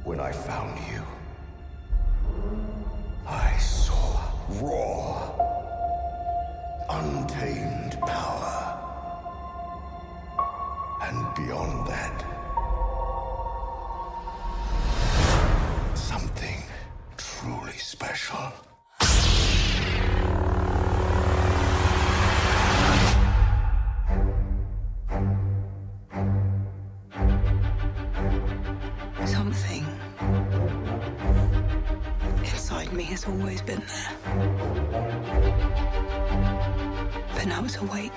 When I found you, I saw raw, untamed power. And beyond that, something truly special. Something inside me has always been there. But now it's awake.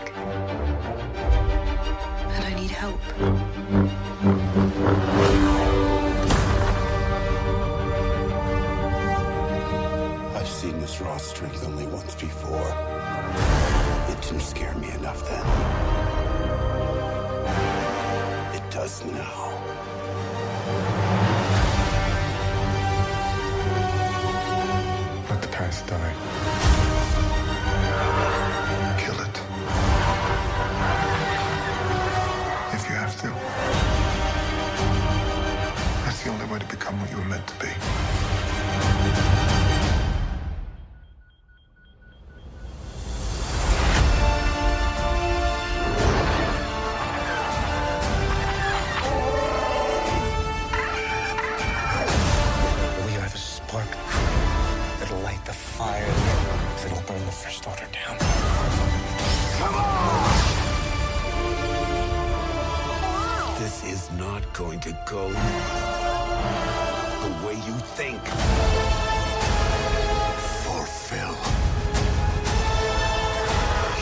And I need help. I've seen this raw strength only once before. It didn't scare me enough then. It does now. Let the past die. Kill it. If you have to. That's the only way to become what you were meant to be. We have a spark that'll light the fire that'll burn the First Order down. Come on! This is not going to go the way you think. Fulfill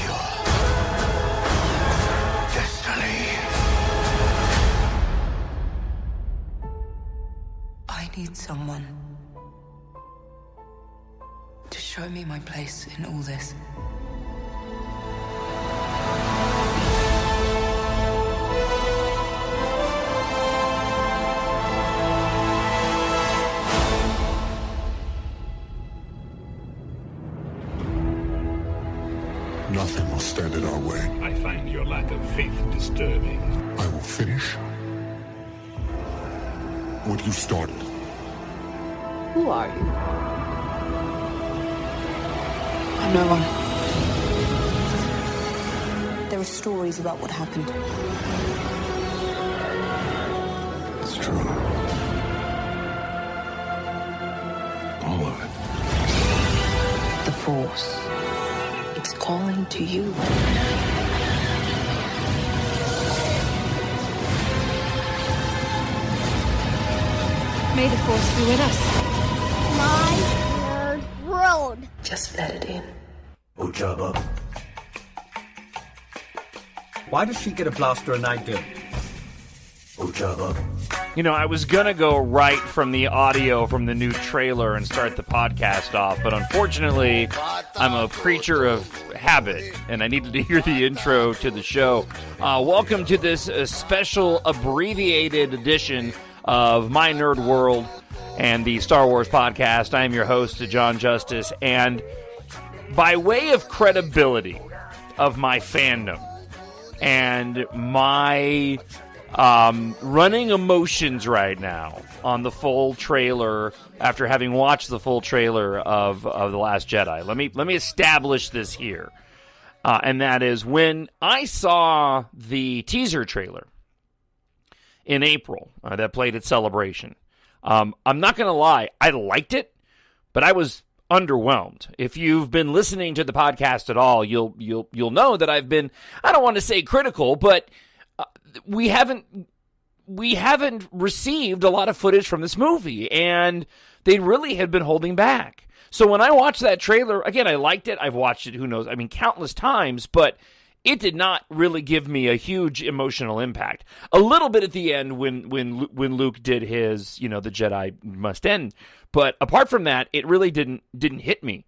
your destiny. I need someone to show me my place in all this. Nothing will stand in our way. I find your lack of faith disturbing. I will finish what you started. Who are you? I'm no one. There are stories about what happened. It's true. All of it. The Force. It's calling to you. May the Force be with us. My nerd world. Just let it in. Ojaba. Why does she get a blaster and I don't? Ojaba. You know, I was going to go right from the audio from the new trailer and start the podcast off, but unfortunately, I'm a creature of habit, and I needed to hear the intro to the show. Welcome to this special abbreviated edition of My Nerd World and the Star Wars podcast. I am your host, Jon Justice, and by way of credibility of my fandom and my running emotions right now on the full trailer after having watched the full trailer of The Last Jedi. Let me establish this here. And that is when I saw the teaser trailer in April that played at Celebration. I'm not going to lie, I liked it, but I was underwhelmed. If you've been listening to the podcast at all, you'll know that I've been, I don't want to say critical, but we haven't received a lot of footage from this movie, and they really had been holding back. So when I watched that trailer, again, I liked it. I've watched it, countless times, but it did not really give me a huge emotional impact. A little bit at the end when Luke did his, the Jedi must end. But apart from that, it really didn't hit me.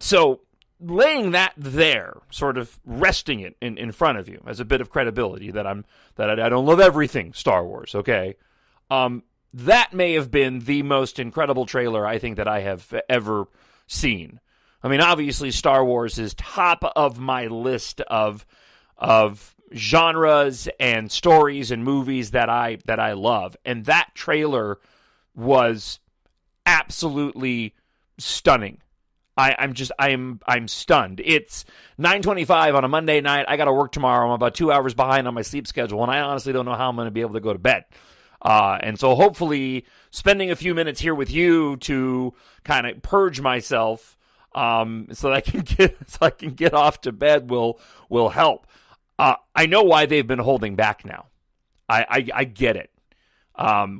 So laying that there, sort of resting it in front of you as a bit of credibility that I don't love everything Star Wars, okay? That may have been the most incredible trailer I think that I have ever seen. I mean, obviously Star Wars is top of my list of genres and stories and movies that I love, and that trailer was absolutely stunning. I'm stunned. It's 9:25 on a Monday night. I got to work tomorrow. I'm about 2 hours behind on my sleep schedule, and I honestly don't know how I'm going to be able to go to bed. And so hopefully spending a few minutes here with you to kind of purge myself, so that I can get off to bed will help. I know why they've been holding back now. I get it.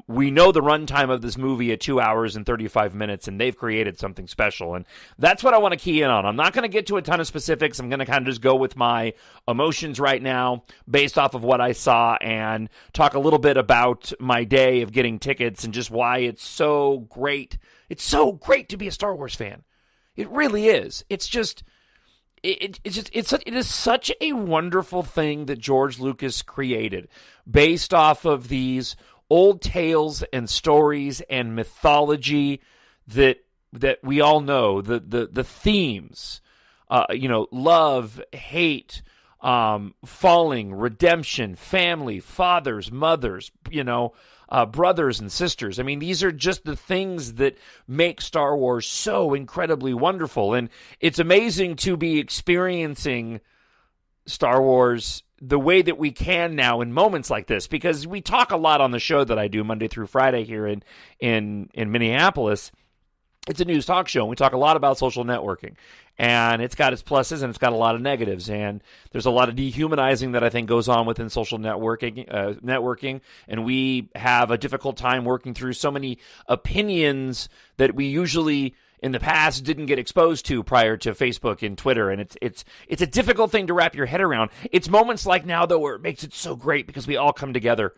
We know the runtime of this movie at 2 hours and 35 minutes, and they've created something special. And that's what I want to key in on. I'm not going to get to a ton of specifics. I'm going to kind of just go with my emotions right now based off of what I saw and talk a little bit about my day of getting tickets and just why it's so great. It's so great to be a Star Wars fan. It really is. It's just... It is such a wonderful thing that George Lucas created based off of these old tales and stories and mythology that we all know, the themes, love, hate, falling, redemption, family, fathers, mothers, brothers and sisters. I mean, these are just the things that make Star Wars so incredibly wonderful. And it's amazing to be experiencing Star Wars the way that we can now in moments like this, because we talk a lot on the show that I do Monday through Friday here in Minneapolis. It's a news talk show, and we talk a lot about social networking. And it's got its pluses and it's got a lot of negatives. And there's a lot of dehumanizing that I think goes on within social networking. And we have a difficult time working through so many opinions that we usually in the past didn't get exposed to prior to Facebook and Twitter. And it's a difficult thing to wrap your head around. It's moments like now, though, where it makes it so great because we all come together.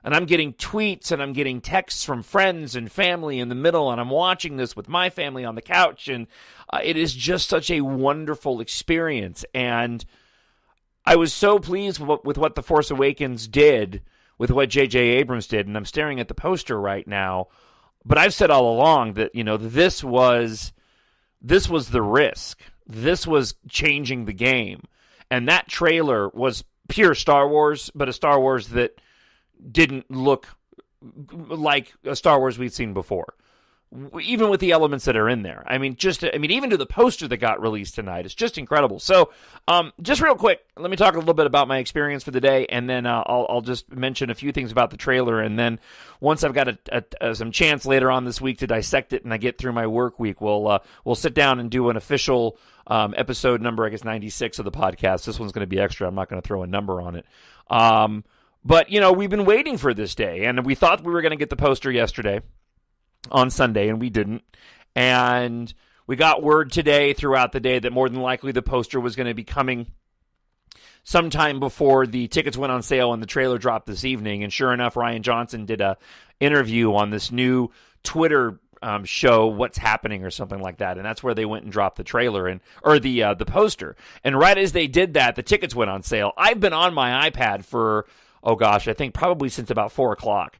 And I'm getting tweets and I'm getting texts from friends and family in the middle, and I'm watching this with my family on the couch, and it is just such a wonderful experience. And I was so pleased with what The Force Awakens did, with what J.J. Abrams did, and I'm staring at the poster right now. But I've said all along that, this was the risk. This was changing the game. And that trailer was pure Star Wars, but a Star Wars that didn't look like a Star Wars we'd seen before, even with the elements that are in there. Even to the poster that got released tonight, it's just incredible. So, just real quick, let me talk a little bit about my experience for the day, and then I'll just mention a few things about the trailer, and then once I've got some chance later on this week to dissect it, and I get through my work week, we'll sit down and do an official episode number, 96 of the podcast. This one's going to be extra. I'm not going to throw a number on it. But, we've been waiting for this day, and we thought we were going to get the poster yesterday on Sunday, and we didn't. And we got word today throughout the day that more than likely the poster was going to be coming sometime before the tickets went on sale and the trailer dropped this evening. And sure enough, Rian Johnson did a interview on this new Twitter show, What's Happening or something like that, and that's where they went and dropped the trailer or the poster. And right as they did that, the tickets went on sale. I've been on my iPad for I think probably since about 4 o'clock.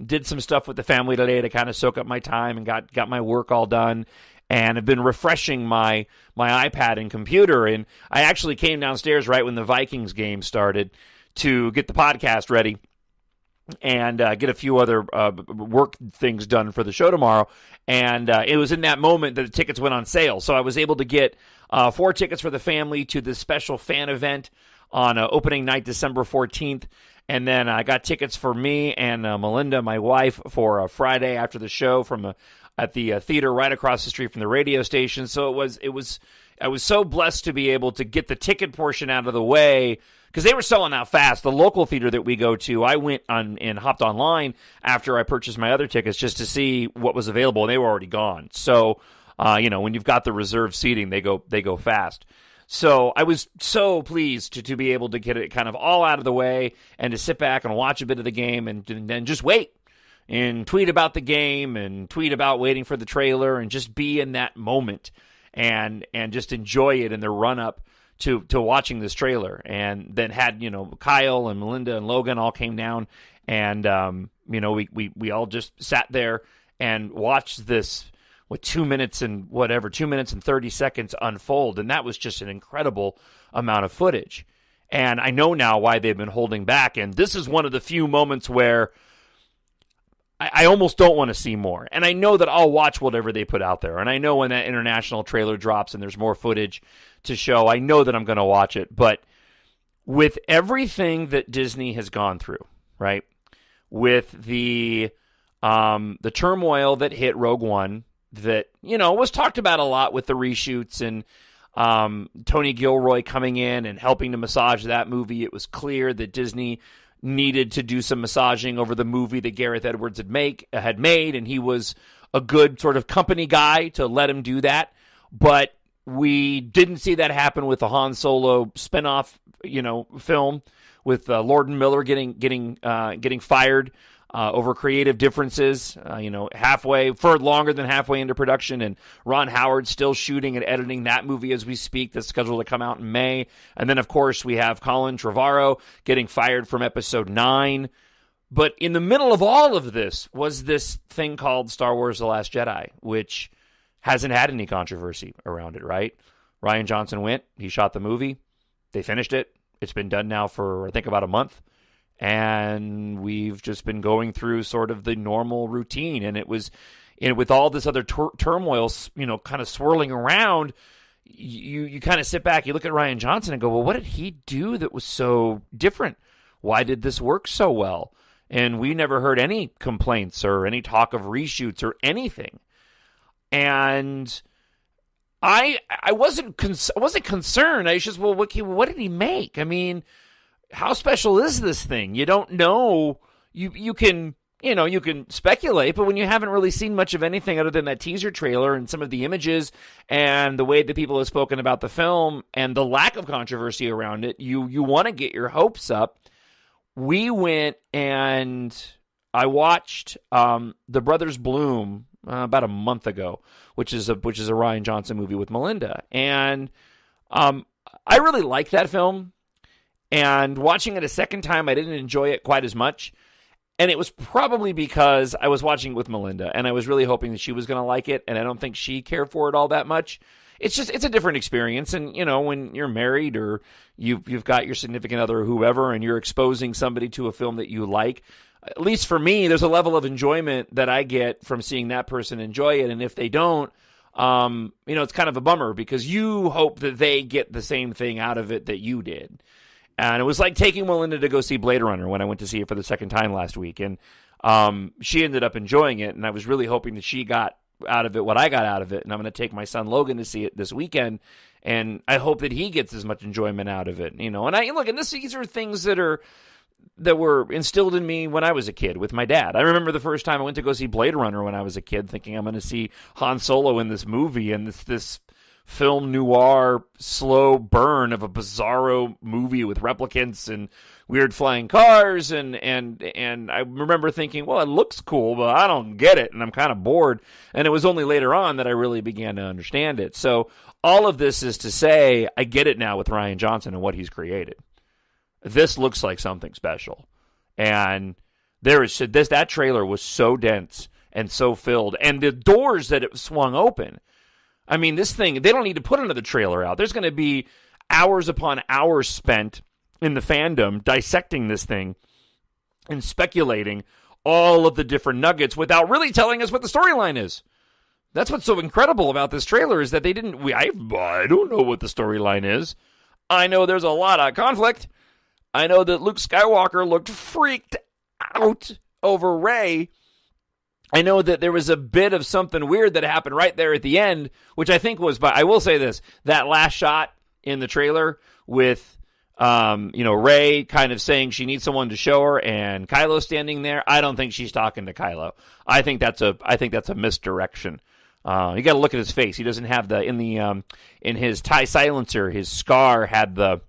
Did some stuff with the family today to kind of soak up my time and got my work all done, and have been refreshing my iPad and computer. And I actually came downstairs right when the Vikings game started to get the podcast ready and get a few other work things done for the show tomorrow. And it was in that moment that the tickets went on sale. So I was able to get 4 tickets for the family to this special fan event on opening night, December 14th. And then I got tickets for me and Melinda, my wife, for Friday after the show at the theater right across the street from the radio station. So I was so blessed to be able to get the ticket portion out of the way, because they were selling out fast. The local theater that we go to, I went on and hopped online after I purchased my other tickets just to see what was available, and they were already gone. So, when you've got the reserved seating, they go fast. So I was so pleased to be able to get it kind of all out of the way and to sit back and watch a bit of the game and then just wait and tweet about the game and tweet about waiting for the trailer and just be in that moment and just enjoy it in the run-up to watching this trailer. And then had, Kyle and Melinda and Logan all came down, and, we all just sat there and watched this with 2 minutes and 30 seconds unfold. And that was just an incredible amount of footage. And I know now why they've been holding back. And this is one of the few moments where I almost don't want to see more. And I know that I'll watch whatever they put out there. And I know when that international trailer drops and there's more footage to show, I know that I'm going to watch it. But with everything that Disney has gone through, right? With the turmoil that hit Rogue One, that, was talked about a lot with the reshoots and Tony Gilroy coming in and helping to massage that movie. It was clear that Disney needed to do some massaging over the movie that Gareth Edwards had made, and he was a good sort of company guy to let him do that. But we didn't see that happen with the Han Solo spinoff, film with Lord and Miller getting fired over creative differences, longer than halfway into production, and Ron Howard still shooting and editing that movie as we speak. That's scheduled to come out in May. And then, of course, we have Colin Trevorrow getting fired from Episode 9. But in the middle of all of this was this thing called Star Wars The Last Jedi, which hasn't had any controversy around it, right? Rian Johnson went, he shot the movie, they finished it. It's been done now for, I think, about a month. And we've just been going through sort of the normal routine. And with all this other turmoil, kind of swirling around, you kind of sit back, you look at Rian Johnson and go, well, what did he do that was so different? Why did this work so well? And we never heard any complaints or any talk of reshoots or anything. And I wasn't concerned. I was just, well, what did he make? I mean, how special is this thing? You don't know. You can speculate, but when you haven't really seen much of anything other than that teaser trailer and some of the images and the way that people have spoken about the film and the lack of controversy around it, you want to get your hopes up. We went and I watched The Brothers Bloom about a month ago, which is a Rian Johnson movie with Melinda, and I really like that film. And watching it a second time, I didn't enjoy it quite as much. And it was probably because I was watching it with Melinda, and I was really hoping that she was going to like it, and I don't think she cared for it all that much. It's a different experience. And, when you're married or you've got your significant other or whoever, and you're exposing somebody to a film that you like, at least for me, there's a level of enjoyment that I get from seeing that person enjoy it. And if they don't, it's kind of a bummer because you hope that they get the same thing out of it that you did. And it was like taking Melinda to go see Blade Runner when I went to see it for the second time last week. And she ended up enjoying it, and I was really hoping that she got out of it what I got out of it. And I'm going to take my son Logan to see it this weekend, and I hope that he gets as much enjoyment out of it. And these are things that were instilled in me when I was a kid with my dad. I remember the first time I went to go see Blade Runner when I was a kid, thinking I'm going to see Han Solo in this movie, and this film noir slow burn of a bizarro movie with replicants and weird flying cars, and I remember thinking, well, it looks cool, but I don't get it, and I'm kind of bored. And it was only later on that I really began to understand it. So all of this is to say, I get it now with Rian Johnson and what he's created. This looks like something special, and that trailer was so dense and so filled, and the doors that it swung open. I mean, this thing, they don't need to put another trailer out. There's going to be hours upon hours spent in the fandom dissecting this thing and speculating all of the different nuggets without really telling us what the storyline is. That's what's so incredible about this trailer is that I don't know what the storyline is. I know there's a lot of conflict. I know that Luke Skywalker looked freaked out over Rey. I know that there was a bit of something weird that happened right there at the end, which I think was, but I will say this, that last shot in the trailer with, Rey kind of saying she needs someone to show her and Kylo standing there. I don't think she's talking to Kylo. I think that's a misdirection. You got to look at his face. He doesn't have in his TIE silencer, his scar had the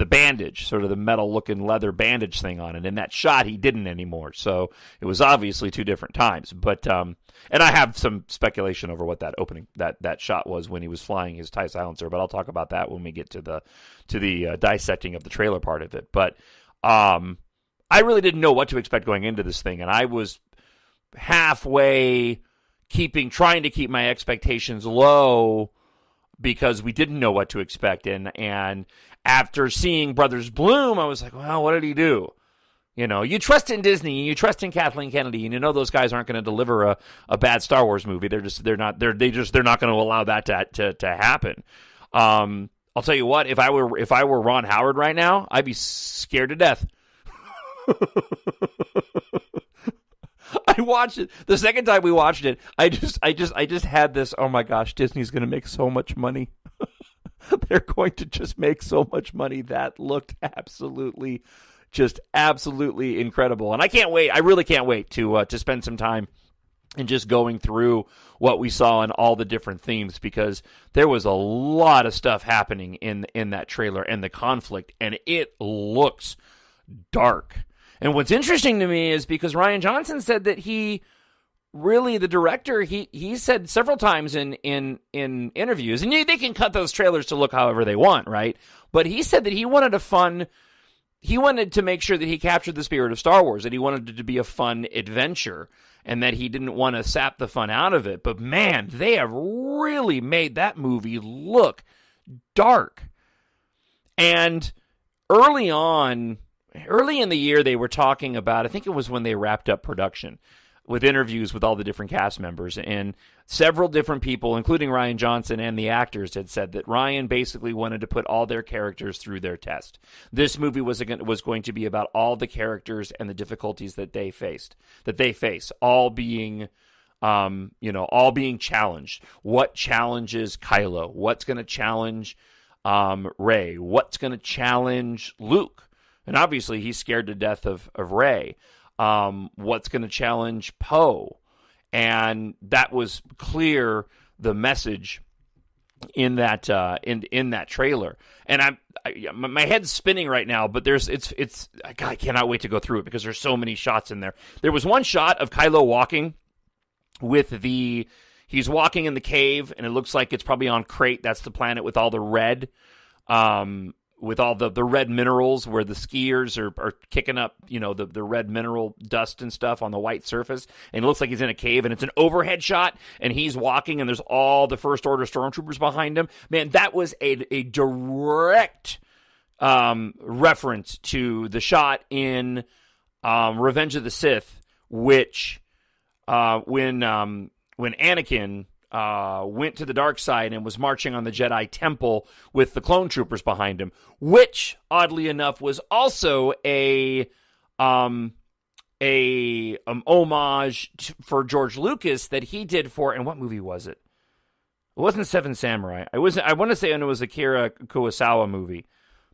bandage, sort of the metal-looking leather bandage thing on it. In that shot, he didn't anymore. So it was obviously two different times. But and I have some speculation over what that opening that shot was when he was flying his TIE silencer. But I'll talk about that when we get to the dissecting of the trailer part of it. But I really didn't know what to expect going into this thing, and I was halfway trying to keep my expectations low because we didn't know what to expect. And after seeing Brothers Bloom, I was like, well, what did he do? You know, you trust in Disney, and you trust in Kathleen Kennedy, and you know those guys aren't going to deliver a bad Star Wars movie. They're not going to allow that to happen. I'll tell you what, if I were Ron Howard right now, I'd be scared to death. I watched it the second time we watched it. I just had this. Oh my gosh, Disney's going to make so much money. They're going to just make so much money. That looked absolutely incredible, and I can't wait. I really can't wait to spend some time and just going through what we saw in all the different themes, because there was a lot of stuff happening in that trailer and the conflict, and it looks dark. And what's interesting to me is because Rian Johnson said that he really, the director, he said several times in interviews, and they can cut those trailers to look however they want, right? But he said that he wanted to make sure that he captured the spirit of Star Wars, that he wanted it to be a fun adventure, and that he didn't want to sap the fun out of it. But man, they have really made that movie look dark. And early in the year, they were talking about, I think it was when they wrapped up production, with interviews with all the different cast members, and several different people, including Rian Johnson and the actors, had said that Rian basically wanted to put all their characters through their test. This movie was going to be about all the characters and the difficulties that they face, all being challenged. What challenges Kylo? What's going to challenge Rey? What's going to challenge Luke? And obviously, he's scared to death of Rey. What's going to challenge Poe? And that was clear, the message in that in that trailer. And my head's spinning right now, but I cannot wait to go through it because there's so many shots in there. There was one shot of Kylo walking he's walking in the cave, and it looks like it's probably on Crate. That's the planet with all the red. With all the red minerals, where the skiers are kicking up, the red mineral dust and stuff on the white surface. And it looks like he's in a cave, and it's an overhead shot, and he's walking, and there's all the First Order stormtroopers behind him. Man, that was a direct reference to the shot in Revenge of the Sith, which when Anakin went to the dark side and was marching on the Jedi Temple with the clone troopers behind him, which, oddly enough, was also a homage for George Lucas that he did for, and what movie was it? It wasn't Seven Samurai. I want to say it was a Akira Kurosawa movie,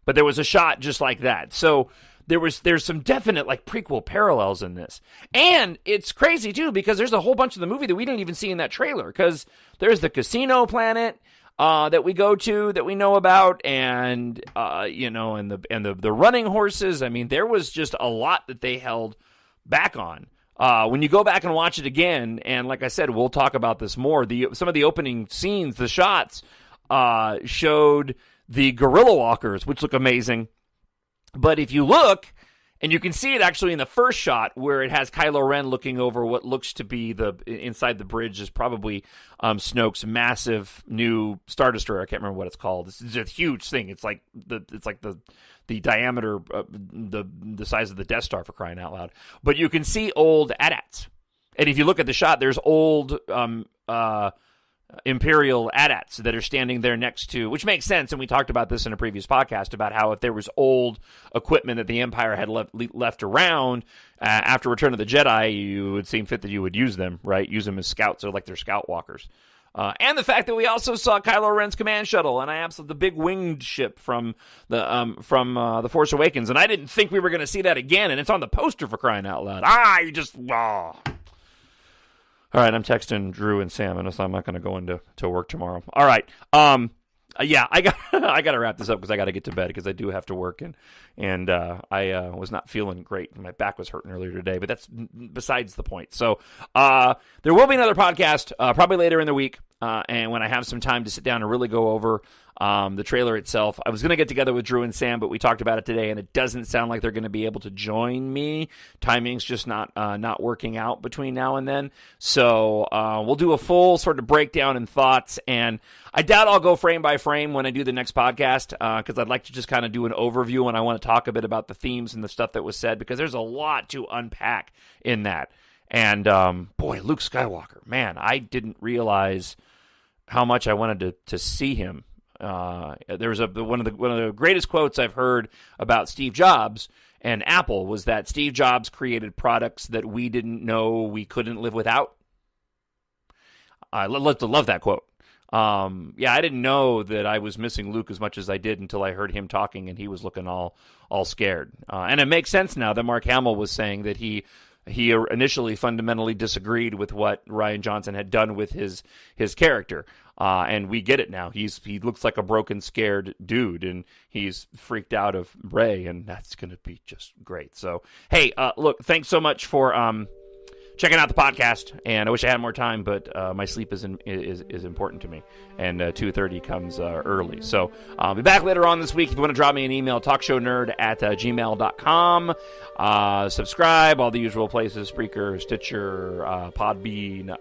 but there was a shot just like that. So there's some definite prequel parallels in this. And it's crazy too, because there's a whole bunch of the movie that we didn't even see in that trailer, because there's the casino planet that we go to, that we know about, and and the running horses. I mean, there was just a lot that they held back on. When you go back and watch it again, and like I said, we'll talk about this more, some of the opening scenes, the shots showed the guerrilla walkers, which look amazing. But if you look, and you can see it actually in the first shot, where it has Kylo Ren looking over what looks to be inside the bridge is probably Snoke's massive new Star Destroyer. I can't remember what it's called. This is a huge thing. It's like the diameter, the size of the Death Star, for crying out loud. But you can see old AT-ATs, and if you look at the shot, there's old Imperial AT-ATs that are standing there next to, which makes sense, and we talked about this in a previous podcast about how if there was old equipment that the Empire had left around after Return of the Jedi, you would seem fit that you would use them, right? Use them as scouts, or like they're scout walkers. And the fact that we also saw Kylo Ren's command shuttle, and the big winged ship from the Force Awakens, and I didn't think we were going to see that again, and it's on the poster, for crying out loud. All right, I'm texting Drew and Sam, and I'm not going to go into work tomorrow. All right, yeah, I got to wrap this up because I got to get to bed because I do have to work, and I was not feeling great. My back was hurting earlier today, but that's besides the point. So there will be another podcast probably later in the week. and when I have some time to sit down and really go over the trailer itself. I was going to get together with Drew and Sam, but we talked about it today, and it doesn't sound like they're going to be able to join me. Timing's just not working out between now and then. So we'll do a full sort of breakdown and thoughts, and I doubt I'll go frame by frame when I do the next podcast, because I'd like to just kind of do an overview, and I want to talk a bit about the themes and the stuff that was said, because there's a lot to unpack in that. And boy, Luke Skywalker, man, I didn't realize how much I wanted to see him. There's one of the greatest quotes I've heard about Steve Jobs and Apple was that Steve Jobs created products that we didn't know we couldn't live without. I love that quote. I didn't know that I was missing Luke as much as I did until I heard him talking, and he was looking all scared. And it makes sense now that Mark Hamill was saying that he initially fundamentally disagreed with what Rian Johnson had done with his character. And we get it now. He looks like a broken, scared dude, and he's freaked out of Rey, and that's going to be just great. So, hey, look, thanks so much for checking out the podcast, and I wish I had more time, but my sleep is important to me, and 2:30 comes early. So I'll be back later on this week. If you want to drop me an email, talkshownerd@gmail.com. Subscribe, all the usual places, Spreaker, Stitcher, Podbean,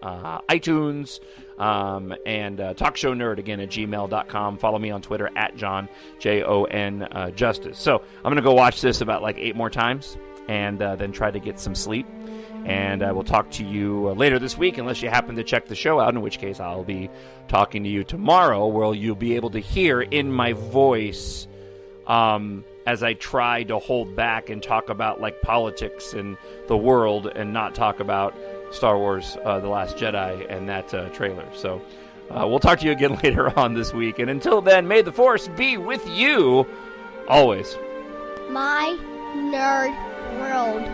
iTunes, and talkshownerd again at gmail.com. Follow me on Twitter at Jon, Jon Justice. So I'm going to go watch this about like 8 more times, and then try to get some sleep. And I will talk to you later this week, unless you happen to check the show out, in which case I'll be talking to you tomorrow, where you'll be able to hear in my voice as I try to hold back and talk about like politics and the world, and not talk about Star Wars The Last Jedi and that trailer. So we'll talk to you again later on this week. And until then, may the Force be with you always. My Nerd World.